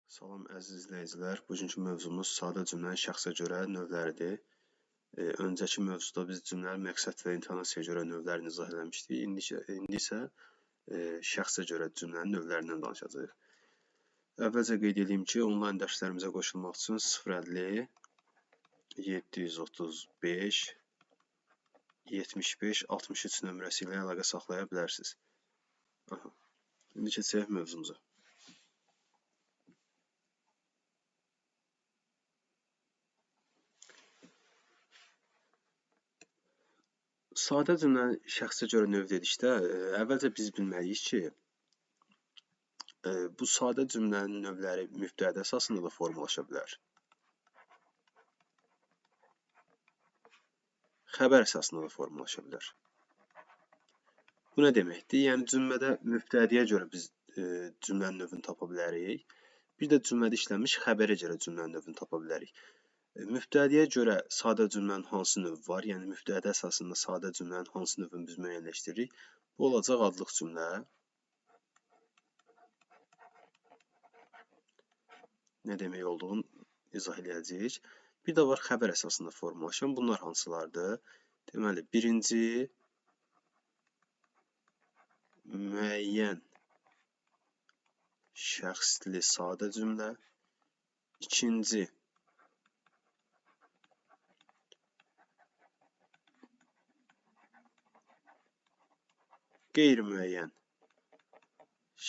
Salam əziz izləyicilər. Bugünkü mövzumuz sadə cümlənin şəxsə görə növləridir. Öncəki mövzuda biz cümlənin məqsəd və intonasiyaya görə növlərini izah eləmişdik. İndi isə şəxsə görə cümlənin növlərindən danışacağıq. Əvvəlcə qeyd edeyim ki, onlayn dərslərimizə qoşulmaq üçün 050 735 75 63 nömrəsi ilə əlaqə saxlaya bilərsiniz. İndi keçək mövzumuza. Sadə cümlənin şəxsə görə növ dedikdə, əvvəlcə biz bilməliyik ki, bu sadə cümlənin növləri mübtədə əsasında da formalaşa bilər. Xəbər əsasında da formalaşa bilər. Bu nə deməkdir? Yəni, cümlədə mübtədəyə görə biz cümlənin növünü tapa bilərik. Bir də cümlədə işlənmiş xəbərə görə cümlənin növünü tapa bilərik. Mübtədəyə görə sadə cümlənin hansı növü var? Yəni, mübtədə əsasında sadə cümlənin hansı növünü biz müəyyənləşdiririk? Bu olacaq adlıq cümlə. Nə demək olduğunu izah edəcəyik. Bir də var xəbər əsasında formalaşan. Bunlar hansılardır? Deməli, birinci müəyyən şəxsli sadə cümlə. İkinci qeyri-müəyyən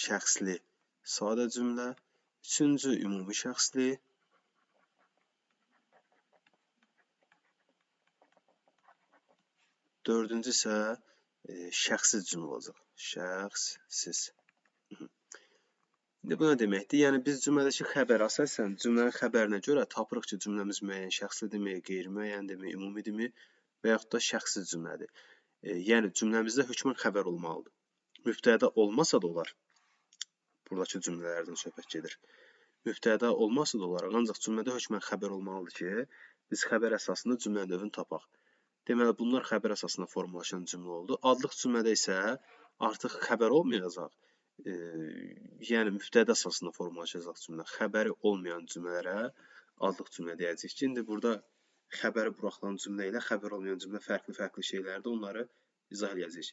şəxsli sadə cümlə. Üçüncü ümumi şəxsli. Dördüncü isə şəxsiz cümlə olacaq. Şəxsiz. İndi bu nə deməkdir? Yəni, biz cümlədəki xəbər əsasən cümlənin xəbərinə görə tapırıq ki, cümləmiz müəyyən şəxslidirmi, qeyri-müəyyəndirmi, ümumidirmi və yaxud da şəxsiz cümlədir. Yəni, cümləmizdə hökmən xəbər olmalıdır. Mübtədə olmasa da olar. Buradakı cümlələrdən söhbət gedir. Mübtədə olmasa da olar, ancaq cümlədə hökmən xəbər olmalıdır ki, biz xəbər əsasında cümlənin növünü tapaq. Deməli, bunlar xəbər əsasında formalaşan cümlə oldu. Adlıq cümlədə isə artıq xəbər olmayacaq. Yəni, mübtədə əsasında formalaşacaq cümlə. Xəbəri olmayan cümlələrə adlıq cümlə deyəcəyik ki, indi burada xəbəri buraxılan cümlə ilə xəbər olmayan cümlə fərqli şeylərdir. Onları izah edəcəyik.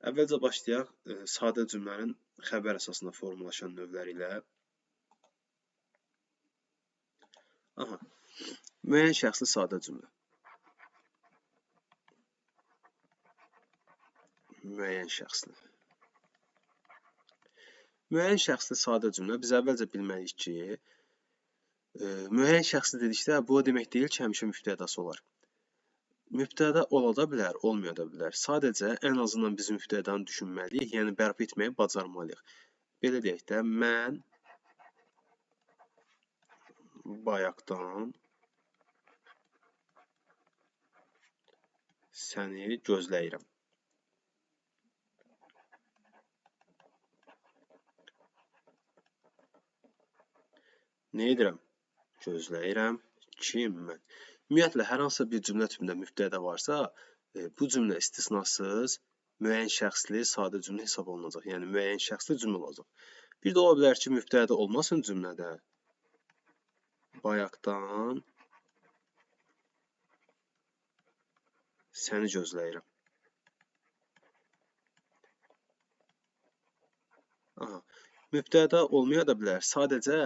Əvvəlcə başlayaq sadə cümlənin xəbər əsasında formalaşan növləri ilə. Müəyyən şəxsli sadə cümlə. Müəyyən şəxsli. Müəyyən şəxsli sadə cümlə biz əvvəlcə bilməliyik ki, müəyyən şəxsli dedikdə bu demək deyil ki, həmişə mübtədəsi olar. Mübtədə ola da bilər, olmaya da bilər. Sadəcə, ən azından biz mübtədəni düşünməliyik, yəni bərpa etməyi bacarmalıyıq. Belə deyək də, mən bayaqdan səni gözləyirəm. Nə edirəm? Gözləyirəm. Kim? Mən. Ümumiyyətlə, hər hansısa bir cümlə tipində mübtədə varsa, bu cümlə istisnasız müəyyən şəxsli sadə cümlə hesab olunacaq. Yəni, müəyyən şəxsli cümlə olacaq. Bir də ola bilər ki, mübtədə olmasın cümlədə. Bayaqdan səni gözləyirəm. Mübtədə olmaya da bilər. Sadəcə,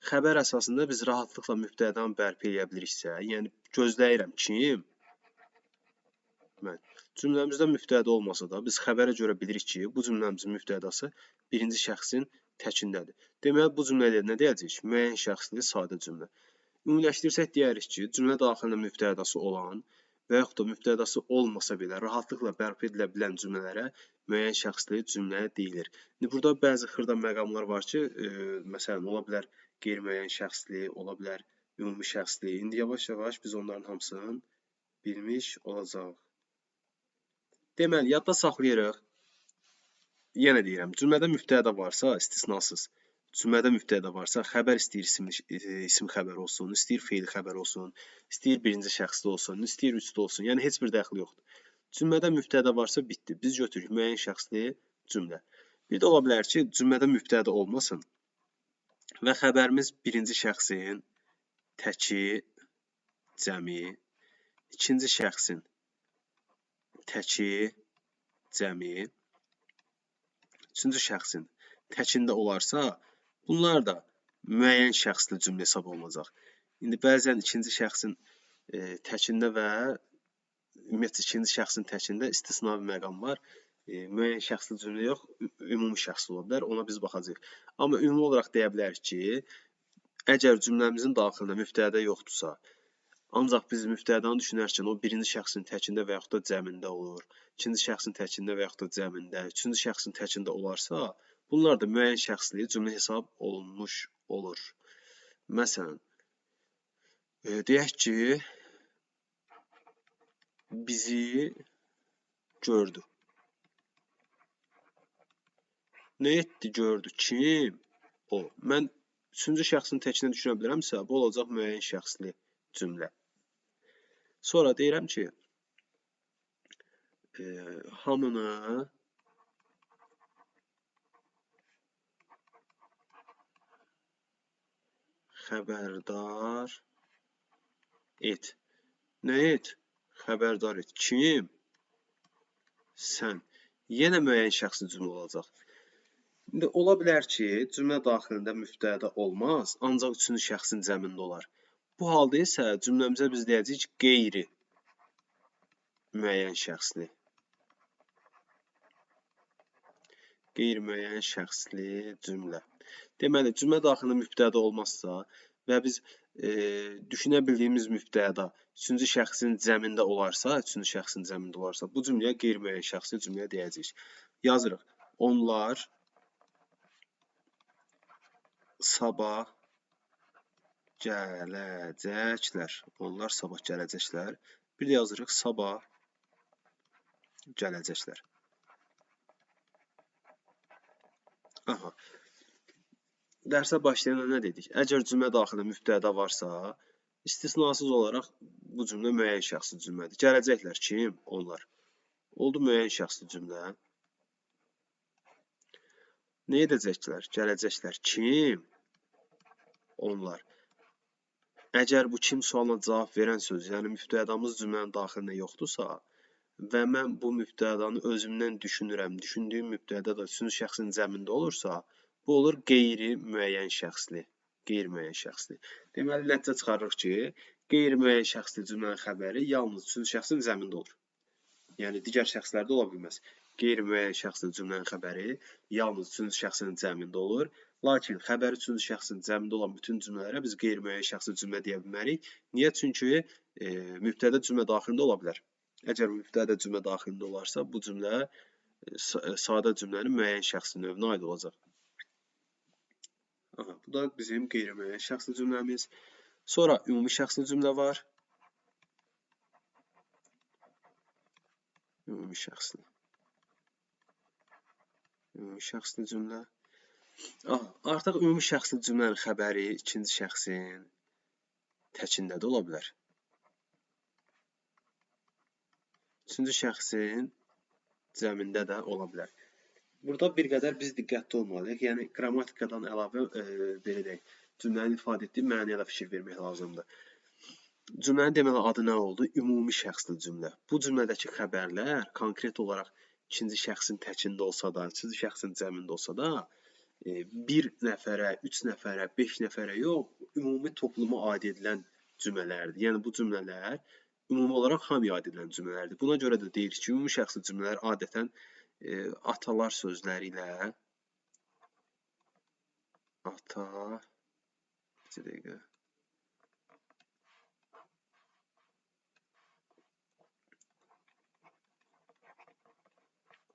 xəbər əsasında biz rahatlıqla mübtədəni bərpa edə biliriksə, yəni gözləyirəm kim? Mən. Cümləmizdə mübtədə olmasa da, biz xəbərə görə bilirik ki, bu cümləmizin mübtədası birinci şəxsin təkindədir. Deməli, bu cümlədə nə deyəcəyik? Müəyyən şəxsli sadə cümlə. Ümumiləşdirsək, deyərik ki, cümlə daxilində mübtədası olan və yaxud da mübtədası olmasa belə rahatlıqla bərpa edilə bilən cümlələrə müəyyən şəxsli cümlə deyilir. İndi burada bəzi xırda məqamlar var ki, məsələn, ola bilər qeyri-müəyyən şəxsli, ola bilər ümumi şəxsli. İndi yavaş-yavaş biz onların hamısını bilmiş olacaq. Deməli, yadda saxlayırıq. Yenə deyirəm, cümlədə mübtədə varsa, istisnasız. Cümlədə mübtədə varsa, xəbər istəyir isim xəbər olsun, istəyir feil xəbər olsun, istəyir birinci şəxsli olsun, istəyir üçlü olsun. Yəni, heç bir dəxli yoxdur. Cümlədə mübtədə varsa, bitdi. Biz götürürük müəyyən şəxsli cümlə. Bir də ola bilər ki, cümlədə mübtədə olmasın. Və xəbərimiz birinci şəxsin təki, cəmi, ikinci şəxsin təki, cəmi, üçüncü şəxsin təkində olarsa, bunlar da müəyyən şəxsli cümlə hesab olunacaq. İndi bəzən ikinci şəxsin təkində və ümumiyyətlə ikinci şəxsin təkində istisna bir məqam var. Müəyyən şəxsli cümlə yox, ümumi şəxsli ola bilər. Ona biz baxacağıq. Amma ümumi olaraq deyə bilərik ki, əgər cümləmizin daxilində mübtədə yoxdursa, ancaq biz mübtədanı düşünərkən o birinci şəxsin təkində və yaxud da cəmində olur, ikinci şəxsin təkində və yaxud da cəmində, üçüncü şəxsin təkində olarsa, bunlar da müəyyən şəxsli cümlə hesab olunmuş olur. Məsələn, deyək ki, bizi gördü. Nə etdi, gördü? Kim? O. Mən üçüncü şəxsin təkinə düşünə bilərəmsə, bu olacaq müəyyən şəxsli cümlə. Sonra deyirəm ki, hamını xəbərdar et. Nə et? Xəbərdar et. Kim? Sən. Yenə müəyyən şəxsli cümlə olacaq. İndi ola bilər ki, cümlə daxilində mübtəda olmaz, ancaq üçüncü şəxsin cəmində olar. Bu halda isə cümləmizə biz deyəcəyik qeyri müəyyən şəxsli. Qeyri-müəyyən şəxsli cümlə. Deməli, cümlə daxilində mübtəda olmazsa və biz düşünə bildiyimiz mübtəda üçüncü şəxsin cəmində olarsa, bu cümləyə qeyri-müəyyən şəxsli cümlə deyəcəyik. Yazırıq. Onlar sabah gələcəklər. Onlar sabah gələcəklər. Bir də yazırıq. Sabah gələcəklər. Aha. Dərsə başlayanda nə dedik? Əgər cümlə daxilində mübtəda varsa, istisnasız olaraq bu cümlə müəyyən şəxsli cümlədir. Gələcəklər kim? Onlar. Oldu müəyyən şəxsli cümlə. Nə edəcəklər? Gələcəklər kim? Onlar. Əgər bu kim sualına cavab verən söz, yəni mübtədamız cümlənin daxilində yoxdursa və mən bu mübtədanı özümdən düşünürəm, düşündüyüm mübtəda da üçüncü şəxsin cəmində olursa, bu olur qeyri-müəyyən şəxsli. Qeyri-müəyyən şəxsli. Deməli, nəticə çıxarırıq ki, qeyri-müəyyən şəxsli cümlənin xəbəri yalnız üçüncü şəxsin cəmində olur. Yəni, digər şəxslərdə ola bilməz. Qeyri-müəyyən şəxsli cümlənin xəbəri yalnız üçüncü şəxsin cəmində olur. Lakin xəbəri üçüncü şəxsin cəmində olan bütün cümlələrə biz qeyri-müəyyən şəxsli cümlə deyə bilmərik. Niyə? Çünki mübtəda cümlə daxilində ola bilər. Əgər mübtəda cümlə daxilində olarsa, bu cümlə sadə cümlənin müəyyən şəxsli növünə aid olacaq. Aha, bu da bizim qeyri-müəyyən şəxsli cümləmiz. Sonra ümumi şəxsli cümlə var. Ümumi şəxsli. Ümumi şəxsli cümlə. Artıq ümumi şəxsli cümlənin xəbəri ikinci şəxsin təkində də ola bilər. Üçüncü şəxsin cəmində də ola bilər. Burada bir qədər biz diqqətli olmalıyıq. Yəni, qrammatikadan əlavə, belə deyək, cümlənin ifadə etdiyi mənəyə də fikir vermək lazımdır. Cümlənin deməli adı nə oldu? Ümumi şəxsli cümlə. Bu cümlədəki xəbərlər konkret olaraq ikinci şəxsin təkində olsa da, üçüncü şəxsin cəmində olsa da, bir nəfərə, üç nəfərə, beş nəfərə yox, ümumi topluma aid edilən cümlələrdir. Yəni, bu cümlələr ümumi olaraq hamıya aid edilən cümlələrdir. Buna görə də deyirik ki, ümumi şəxsli cümlələr adətən atalar sözləri ilə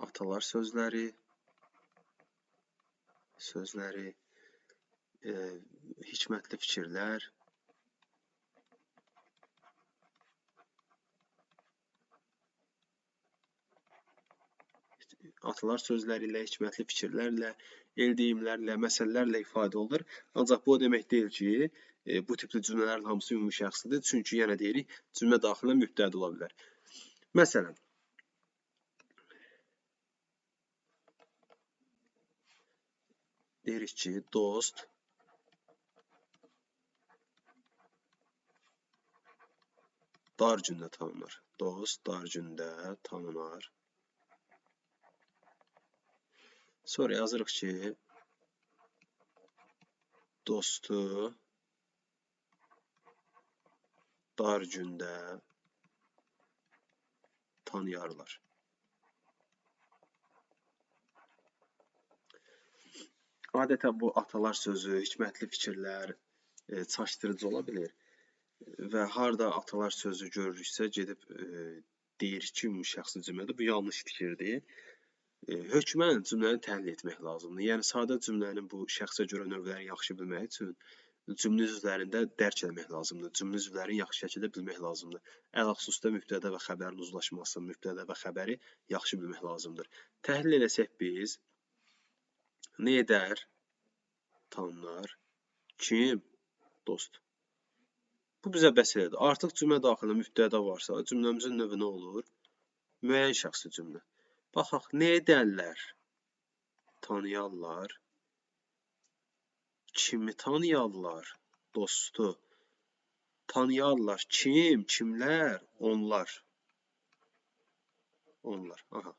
atalar sözləri, hikmətli fikirlər, atalar sözləri ilə, hikmətli fikirlərlə, el deyimlərlə, məsələlərlə ifadə olunur. Ancaq bu o demək deyil ki, bu tipli cümlələrin hamısı ümumi şəxslidir. Çünki yenə deyirik, cümlə daxilində mübtəda ola bilər. Məsələn, deyirik ki, dost dar cümlə tanınar. Dost dar cümlə tanınar. Sonra yazırıq ki, dostu dar gündə tanıyarlar. Adətən bu atalar sözü, hikmətli fikirlər çaşdırıcı ola bilir və harda atalar sözü görürüksə gedib deyir ki, ümumi şəxsi cümlədir. Bu yanlış fikirdir. Hökmən cümləni təhlil etmək lazımdır. Yəni sadə cümlənin bu şəxsə görə növlərini yaxşı bilmək üçün cümlə üzvlərində dərk etmək lazımdır. Cümlə üzvlərini yaxşı şəkildə bilmək lazımdır. Ələlxüsusda mübtəda və xəbərin uzlaşması, mübtəda və xəbəri yaxşı bilmək lazımdır. Təhlil eləsək biz nə edər? Tanınar. Kim? Dost. Bu bizə bəs elədir. Artıq cümlə daxilində mübtəda varsa, cümləmizin növü nə olur? Müəyyən şəxsi cümlə. Baxaq, nə edərlər? Tanıyarlar. Kimi tanıyarlar? Dostu. Tanıyarlar. Kim? Kimlər? Onlar. Onlar. Aha.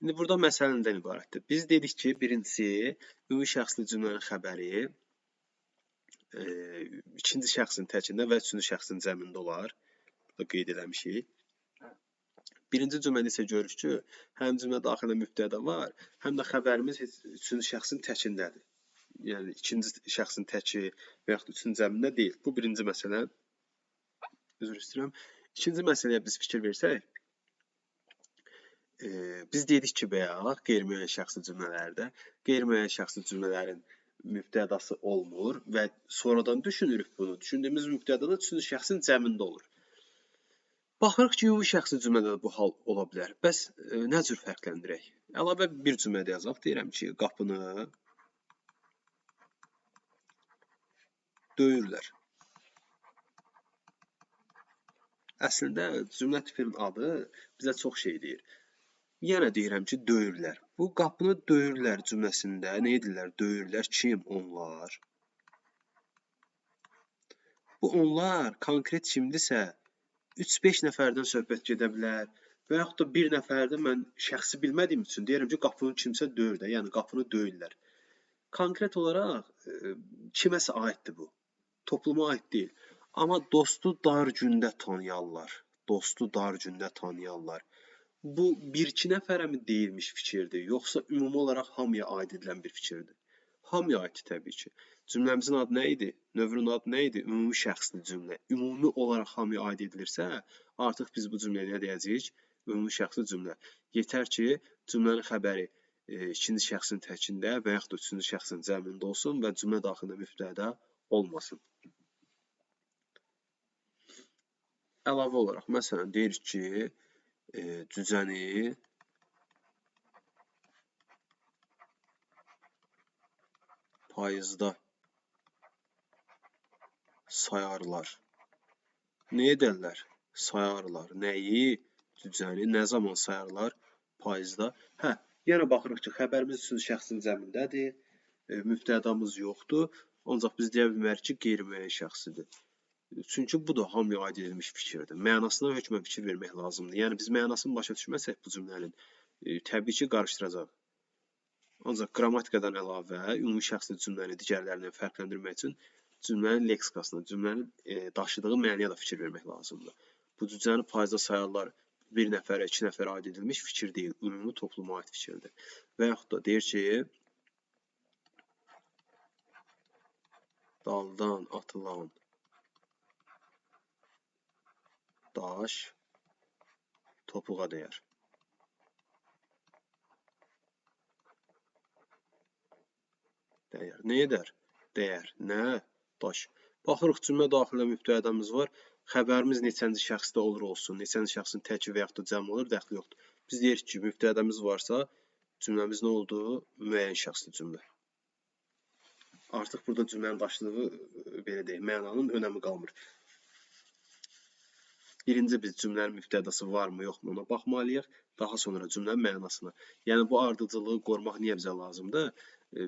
İndi burada məsələ nədən ibarətdir? Biz dedik ki, birincisi, ümumi şəxsli cümlənin xəbəri ikinci şəxsin təkində və üçüncü şəxsin cəmində olar. Burada qeyd eləmişik. Birinci cümlədə isə görürük ki, həm cümlə daxilində mübtəda var, həm də xəbərimiz üçüncü şəxsin təkindədir. Yəni, ikinci şəxsin təki və yaxud üçüncü cəmində deyil. Bu birinci məsələ. Üzr istəyirəm. İkinci məsələyə biz fikir versək, biz dedik ki, bayaq qeyri-müəyyən şəxsi cümlələrdə qeyri-müəyyən şəxsi cümlələrin mübtədası olmur və sonradan düşünürük bunu. Düşündüyümüz mübtədada üçüncü şəxsin cəmində olur. Baxırıq ki, ümumi şəxsi cümlədə bu hal ola bilər. Bəs nə cür fərqləndirək? Əlavə bir cümlədə yazaq. Deyirəm ki, qapını döyürlər. Əslində, cümlə tipinin adı bizə çox şey deyir. Yenə deyirəm ki, döyürlər. Bu qapını döyürlər cümləsində nə edirlər? Döyürlər. Kim? Onlar. Bu onlar konkret kimdirsə 3-5 nəfərdən söhbət gedə bilər və yaxud da bir nəfərdə mən şəxsi bilmədiyim üçün deyirəm ki, qapını kimsə döyür də, yəni qapını döyürlər. Konkret olaraq kiməsə aiddir bu. Topluma aid deyil. Amma dostu dar gündə tanıyarlar. Dostu dar gündə tanıyarlar. Bu bir-iki nəfərə mi deyilmiş fikirdir, yoxsa ümumi olaraq hamıya aid edilən bir fikirdir? Hamıya aiddir təbii ki. Cümləmizin adı nə idi? Növünün adı nə idi? Ümumi şəxsli cümlə. Ümumi olaraq hamıya aid edilirsə, artıq biz bu cümləyə nə deyəcəyik? Ümumi şəxsli cümlə. Yetər ki, cümlənin xəbəri ikinci şəxsin təkində və yaxud da üçüncü şəxsin cəmində olsun və cümlə daxilində mübtəda olmasın. Əlavə olaraq, məsələn, deyirik ki, cücəni payızda sayarlar. Nə edərlər? Sayarlar. Nəyi? Cücəni nə zaman sayarlar? Payızda. Yenə baxırıq ki, xəbərimiz üçün şəxsin cəmindədir. Mübtədamız yoxdur. Ancaq biz deyə bilmərik ki, qeyri-müəyyən şəxsidir. Çünki bu da hamıya aid edilmiş fikirdir. Mənasına hökmən fikir vermək lazımdır. Yəni, biz mənasını başa düşməsək bu cümlənin, təbii ki, qarışdıracaq. Ancaq qrammatikadan əlavə, ümumi şəxsli cümləni digərlərindən fərqləndirmək üçün cümlənin leksikasına, cümlənin daşıdığı mənaya da fikir vermək lazımdır. Bu cücəni payızda sayarlar bir nəfərə, iki nəfərə aid edilmiş fikir deyil, ümumi topluma aid fikirdir. Və yaxud da deyir ki, daldan atılan daş topuğa dəyər. Dəyər. Nə edər? Dəyər. Nə? Daş. Baxırıq, cümlə daxilində mübtədamız var. Xəbərimiz neçənci şəxsdə olur olsun, neçənci şəxsin təki və yaxud da cəm olur, dəxli yoxdur. Biz deyirik ki, mübtədamız varsa, cümləmiz nə oldu? Müəyyən şəxsli cümlə. Artıq burada cümlənin daşıdığı, belə deyək, mənanın önəmi qalmır. Birinci biz cümlənin mübtədası varmı, yoxmu ona baxmalıyıq. Daha sonra cümlənin mənasına. Yəni, bu ardıcılığı qorumaq niyə bizə lazımdır?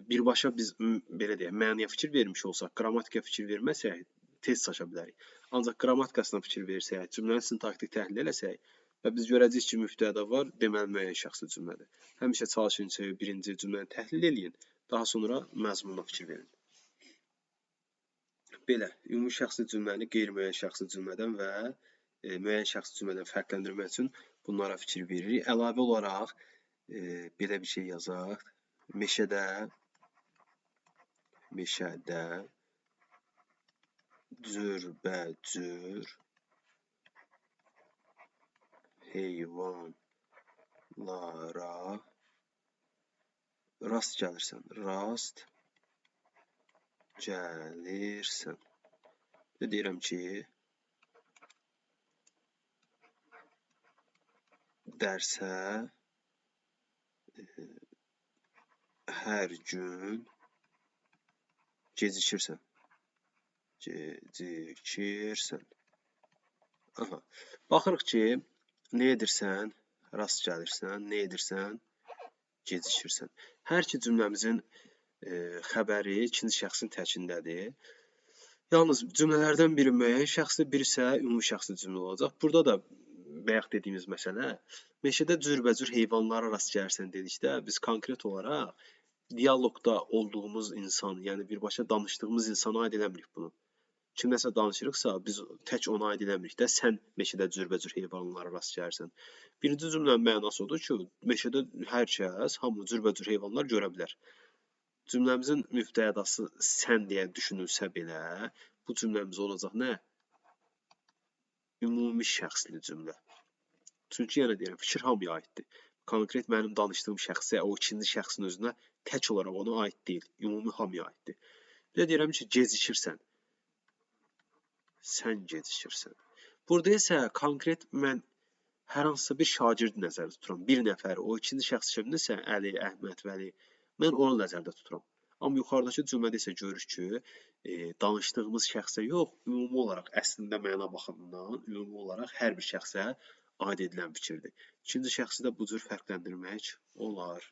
Birbaşa biz, belə deyək, mənaya fikir vermiş olsaq, qrammatika fikir verməsək, tez çaşa bilərik. Ancaq qrammatikasına fikir versək, cümləni sintaktik təhlil eləsək və biz görəcəyik ki, mübtəda var, deməli müəyyən şəxsi cümlədir. Həmişə çalışın ki, birinci cümləni təhlil eləyin, daha sonra məzmununa fikir verin. Belə, ümumi şəxsi cümləni qeyri-müəyyən şəxsi cümlədən və müəyyən şəxsi cümlədən fərqləndirmək üçün bunlara fikir veririk. Əlavə olaraq belə bir şey yazaq. Meşədə cürbəcür heyvanlara rast gəlirsən. Deyirəm ki, dərsə hər gün gecikirsən. Aha. Baxırıq ki, nə edirsən? Rast gəlirsən, nə edirsən? Gecikirsən. Hər iki cümləmizin xəbəri ikinci şəxsin təkindədir. Yalnız cümlələrdən biri müəyyən şəxsli, biri isə ümumi şəxsli cümlə olacaq. Burada da bayaq dediyimiz məsələ, meşədə cürbəcür heyvanlara rast gəlirsən dedikdə, biz konkret olaraq dialoqda olduğumuz insan, yəni birbaşa danışdığımız insana aid eləmirik bunu. Kimləsə danışırıqsa, biz tək ona aid eləmirik də, sən meşədə cürbəcür heyvanlara rast gəlirsən. Birinci cümlənin mənası odur ki, meşədə hər kəs, hamı cürbəcür heyvanlar görə bilər. Cümləmizin mübtədası sən deyə düşünülsə belə, bu cümləmiz olacaq nə? Ümumi şəxsli cümlə. Çünki yenə deyirəm, fikir hamıya aiddir. Konkret mənim danışdığım şəxsə, o ikinci şəxsin özünə tək olaraq ona aid deyil. Ümumi hamıya aiddir. Bir də deyirəm ki, gecikirsən. Sən gecikirsən. Burada isə konkret mən hər hansısa bir şagird nəzərdə tuturam. Bir nəfər, o ikinci şəxs kimdirsə, Əli, Əhməd, Vəli, mən onu nəzərdə tuturam. Amma yuxarıdakı cümlədə isə görürük ki, danışdığımız şəxsə yox, ümumi olaraq əslində məna baxımından, ümumi olaraq hər bir şəxsə aid edilən fikirdir. İkinci şəxsi də bu cür fərqləndirmək olar.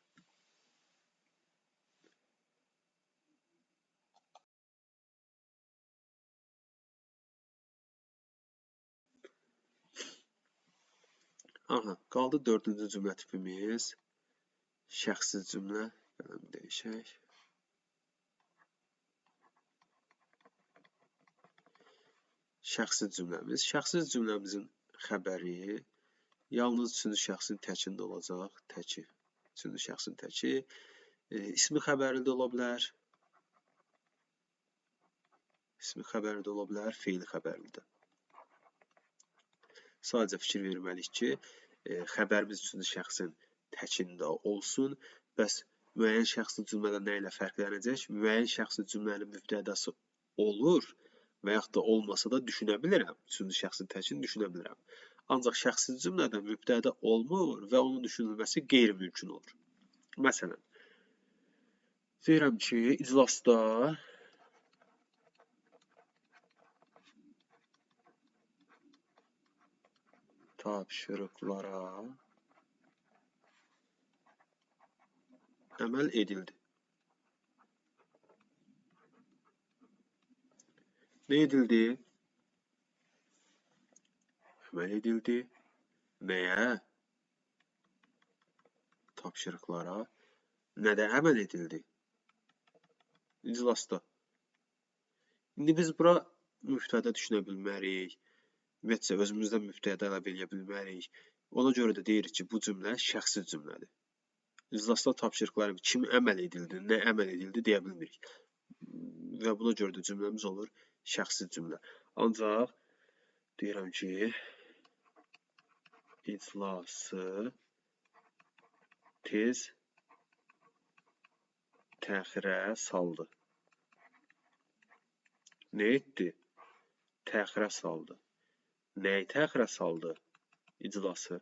Aha, qaldı dördüncü cümlə tipimiz. Şəxsiz cümlə. Gəlin dəyişək. Şəxsiz cümləmiz. Şəxsiz cümləmizin xəbəri yalnız üçüncü şəxsin təkində olacaq. Təki. Üçüncü şəxsin təki. İsmi xəbəri də ola bilər. İsmi xəbəri də ola bilər. Feili xəbəri də. Sadəcə fikir verməliyik ki, xəbərimiz üçüncü şəxsin təkində olsun. Bəs müəyyən şəxsli cümlədən nə ilə fərqlənəcək? Müəyyən şəxsli cümlənin mübtədası olur və yaxud da olmasa da düşünə bilirəm. Üçüncü şəxsin təkini düşünə bilirəm. Ancaq şəxsiz cümlədə mübtəda olmur və onun düşünülməsi qeyri-mümkün olur. Məsələn, deyirəm ki, iclasda tapşırıqlara əməl edildi. Nə edildi? Əməl edildi. Nəyə? Tapşırıqlara. Nədə əməl edildi? İclasda. İndi biz bura mübtəda düşünə bilmərik. Ümumiyyətcə, özümüzdən mübtəda əlavə edə bilmərik. Ona görə də deyirik ki, bu cümlə şəxsiz cümlədir. İclasda tapşırıqlara kim əməl edildi, nə əməl edildi deyə bilmirik. Və buna görə də cümləmiz olur şəxsiz cümlə. Ancaq deyirəm ki, iclası tez təxirə saldı. Nə etdi? Təxirə saldı. Nəyi təxirə saldı? İclası.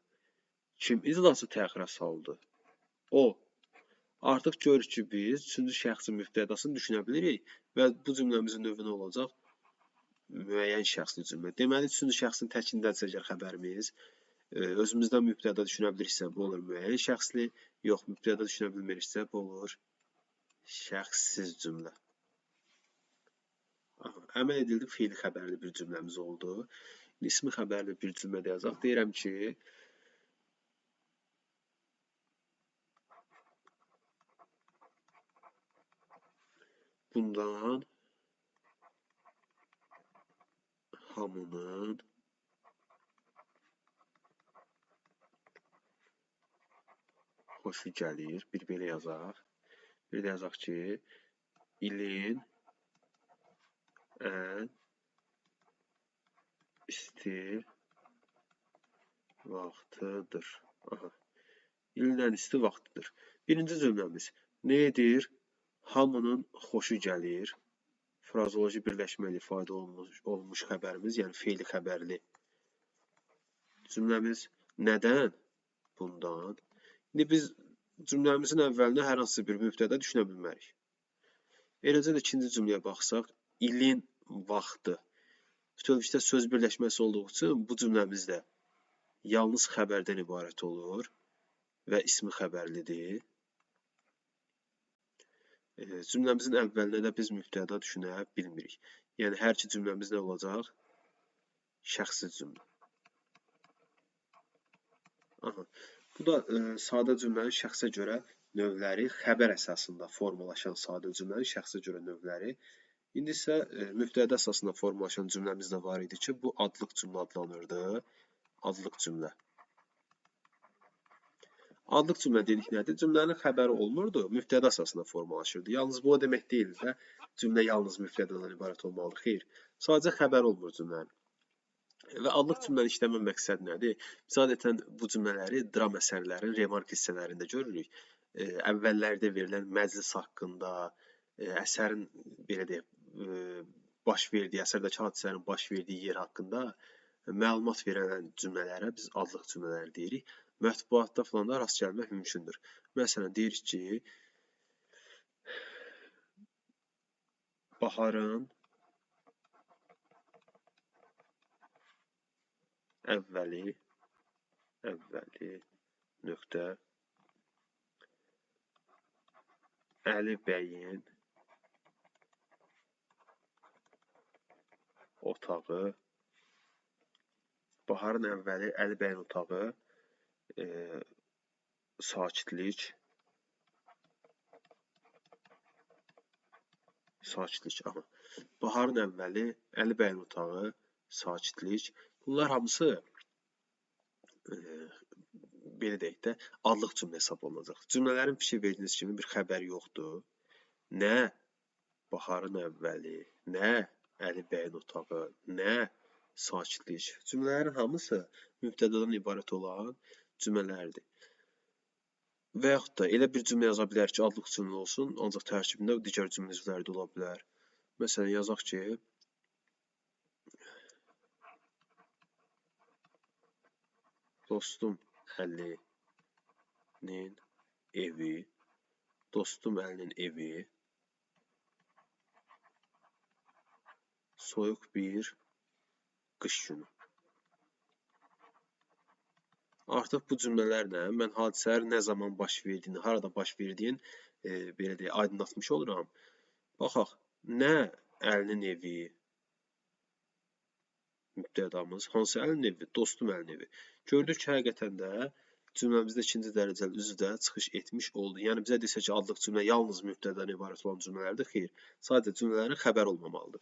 Kim iclası təxirə saldı? O. Artıq görürük ki, biz üçüncü şəxsin mübtədasını düşünə bilirik və bu cümləmizin növü nə olacaq? Müəyyən şəxsli cümlə. Deməli, üçüncü şəxsin təkindədirsə əgər xəbərimiz, özümüzdən mübtəda düşünə biliriksə, bu olur müəyyən şəxsli, yox, mübtəda düşünə bilmiriksə, bu olur şəxsiz cümlə. Əməl edildi feili xəbərli bir cümləmiz oldu. İsmi xəbərli bir cümlədə yazaq. Deyirəm ki, bundan hamının xoşu gəlir. Bir belə yazaq. Bir də yazaq ki, ilin ən isti vaxtıdır. İlin ən isti vaxtıdır. Birinci cümləmiz nə edir? Hamının xoşu gəlir. Frazoloji birləşmə ilə ifadə olmuş xəbərimiz, yəni feili xəbərli cümləmiz nədən? Bundan. İndi biz cümləmizin əvvəlinə hər hansı bir mübtədə düşünə bilmərik. Eləcə də ikinci cümləyə baxsaq, ilin vaxtı. Bütövlükdə söz birləşməsi olduğu üçün bu cümləmizdə yalnız xəbərdən ibarət olur və ismi xəbərlidir. Cümləmizin əvvəlinə də biz mübtəda düşünə bilmirik. Yəni, hər iki cümləmiz nə olacaq? Şəxsi cümlə. Bu da sadə cümlənin şəxsə görə növləri, xəbər əsasında formalaşan sadə cümlənin şəxsə görə növləri. İndi isə mübtədə əsasında formalaşan cümləmiz də var idi ki, bu adlıq cümlə adlanırdı. Adlıq cümlə. Adlıq cümlə dedik nədir? Cümlənin xəbəri olmurdu, mübtədə əsasında formalaşırdı. Yalnız bu o demək deyil də, cümlə yalnız mübtədədən ibarət olmalıdır. Xeyr, sadəcə xəbər olmur cümlənin. Və adlıq cümləni işləmə məqsəd nədir? Biz adətən bu cümlələri dram əsərlərin remark hissələrində görürük. Əvvəllərdə verilən məclis haqqında, əsərin belə deyək, baş verdiyi, əsərdəki hadisələrin baş verdiyi yer haqqında məlumat verən cümlələrə biz adlıq cümlələri deyirik. Mətbuatda falan da rast gəlmək mümkündür. Məsələn, deyirik ki, baharın əvvəli nöqtə Əli bəyin otağı, baharın əvvəli Əli bəyin otağı sakitlik, baharın əvvəli Əli bəyin otağı sakitlik. Bunlar hamısı belə deyək də, adlıq cümlə hesab olunacaq. Cümlələrin fikir verdiyiniz kimi bir xəbər yoxdur. Nə baharın əvvəli, nə Əli bəyin otağı, nə sakitlik. Cümlələrin hamısı mübtədadan ibarət olan cümlələrdir. Və yaxud da elə bir cümlə yaza bilər ki, adlıq cümlə olsun, ancaq tərkibində digər cümlə üzvləri də ola bilər. Məsələn, yazaq ki, dostum Əlinin evi soyuq bir qış günü. Artıq bu cümlələrlə mən hadisələrin nə zaman baş verdiyini, harada baş verdiyini belə deyək, aydınlatmış oluram. Baxaq, nə Əlinin evi mübtədamız, hansı Əlinin evi? Dostum Əlinin evi. Gördük ki, həqiqətən də cümləmizdə ikinci dərəcəli üzv də çıxış etmiş oldu. Yəni bizə desə ki, adlıq cümlə yalnız mübtədadan ibarət olan cümlələrdir. Xeyr, sadəcə cümlələrin xəbər olmamalıdır.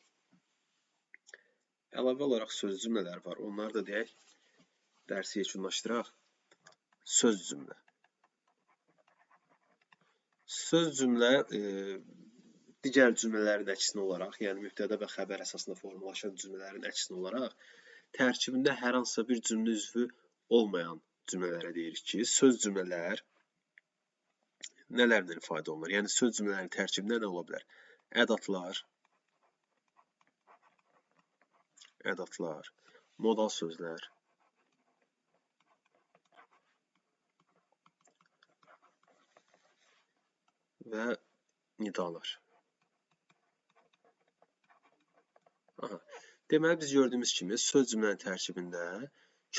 Əlavə olaraq söz cümlələri var. Onları da deyək, dərsi yekunlaşdıraq. Söz cümlə. Söz cümlə digər cümlələrin əksinə olaraq, yəni mübtəda və xəbər əsasında formalaşan cümlələrin əksinə olaraq, tərkibində hər hansısa bir cümlə üzvü olmayan cümlələrə deyirik ki, söz cümlələr nələrlə ifadə olunur? Yəni, söz cümlələrin tərkibində nə ola bilər? Ədatlar, modal sözlər, və nidalar. Deməli, biz gördüyümüz kimi söz cümlənin tərkibində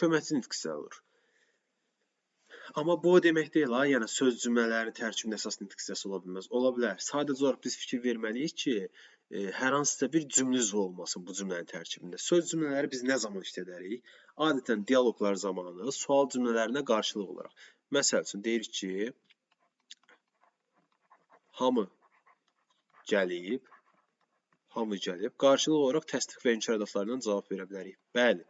köməkçi nitq hissəsi olur. Amma bu o demək deyil, yəni söz cümlələrin tərkibində əsas nitq hissəsi ola bilməz. Ola bilər. Sadəcə olaraq biz fikir verməliyik ki, hər hansısa bir cümlə üzvü olmasın bu cümlənin tərkibində. Söz cümlələri biz nə zaman işlədərik? Adətən dialoqlar zamanı sual cümlələrinə qarşılıq olaraq. Məsəl üçün deyirik ki, hamı gəlib, qarşılıq olaraq təsdiq və inkar ədatlarından cavab verə bilərik. Bəli.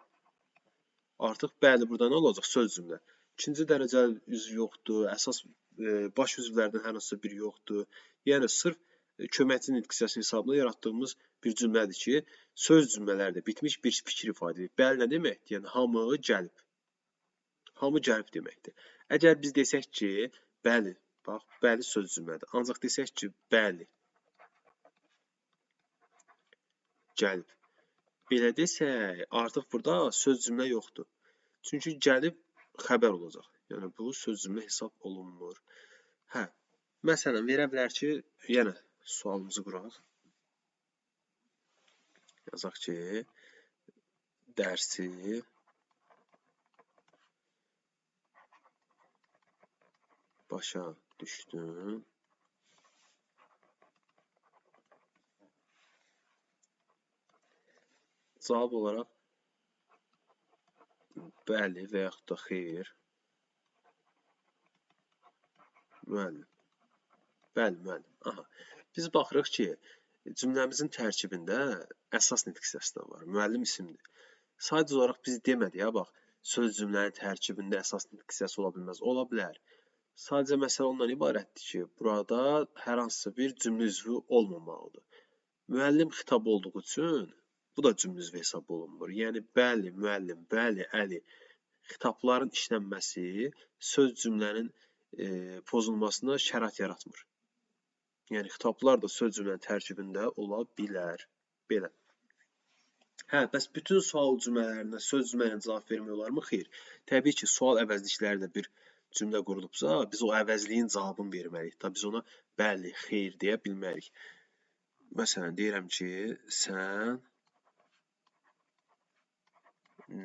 Artıq bəli burada nə olacaq? Söz cümlə. İkinci dərəcəli üzv yoxdur, əsas baş üzvlərdən hər hansısa biri yoxdur. Yəni sırf köməkçi nitq hissəsi hesabında yaratdığımız bir cümlədir ki, söz cümlələrdə bitmiş bir fikir ifadə edir. Bəli nə deməkdir? Yəni hamı gəlib. Hamı gəlib deməkdir. Əgər biz desək ki, bəli, bax, bəli söz cümlədir. Ancaq desək ki, bəli gəlib. Belə desək, artıq burada söz cümlə yoxdur. Çünki gəlib xəbər olacaq. Yəni bu söz cümlə hesab olunmur. Hə, məsələn, verə bilər ki, yenə sualımızı quraq. Yazaq ki, dərsi başa düşdüm. Cavab olaraq bəli və yaxud da xeyr. Müəllim. Bəli, müəllim. Aha. Biz baxırıq ki, cümləmizin tərkibində əsas nitq hissəsi də var. Müəllim isimdir. Sadəcə olaraq biz demədik, bax, söz cümlənin tərkibində əsas nitq hissəsi ola bilməz. Ola bilər. Sadəcə məsələ ondan ibarətdir ki, burada hər hansısa bir cümlə üzvü olmamalıdır. Müəllim xitab olduğu üçün bu da cümlə üzvü hesab olunmur. Yəni bəli, müəllim, bəli, Əli xitabların işlənməsi söz cümlənin pozulmasına şərait yaratmır. Yəni xitablar da söz cümlənin tərkibində ola bilər. Belə. Hə, bəs bütün sual cümlələrinə söz cümlə ilə cavab vermək olarmı? Xeyr. Təbii ki, sual əvəzlikləri də bir cümlə qurulubsa, biz o əvəzliyin cavabını verməliyik. Tabii biz ona bəli, xeyr deyə bilmərik. Məsələn, deyirəm ki, sən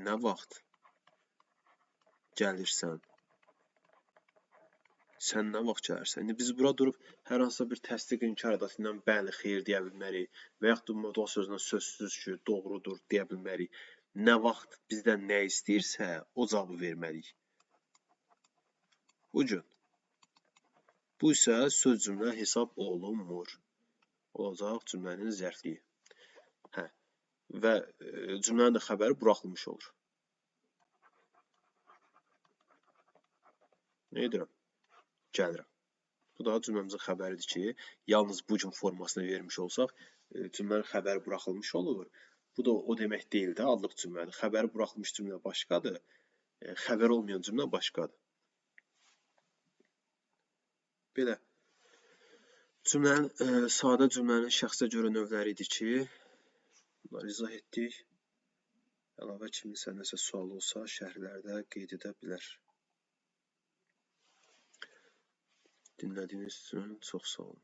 nə vaxt gəlirsən? Sən nə vaxt gələrsən? İndi biz bura durub hər hansısa bir təsdiq inkar ədatı ilə bəli, xeyr deyə bilmərik və yaxud da modal sözünə sözsüz ki, doğrudur deyə bilmərik. Nə vaxt bizdən nə istəyirsə, o cavabı verməliyik. Bu cür. Bu isə söz cümlə hesab olunmur. Olacaq cümlənin zərfliyi. Hə. Və cümlənin də xəbəri buraxılmış olur. Nə edirəm? Gəlirəm. Bu da cümləmizin xəbəridir ki, yalnız bu gün formasını vermiş olsaq, cümlənin xəbəri buraxılmış olur. Bu da o demək deyil də, adlıq cümlədir. Xəbəri buraxılmış cümlə başqadır, xəbər olmayan cümlə başqadır. Belə. Sadə cümlənin şəxsə görə növləri idi ki, bunları izah etdik. Əlavə kiminsə nəsə sual olsa, şərhlərdə qeyd edə bilər. Dinlədiyiniz üçün çox sağ olun.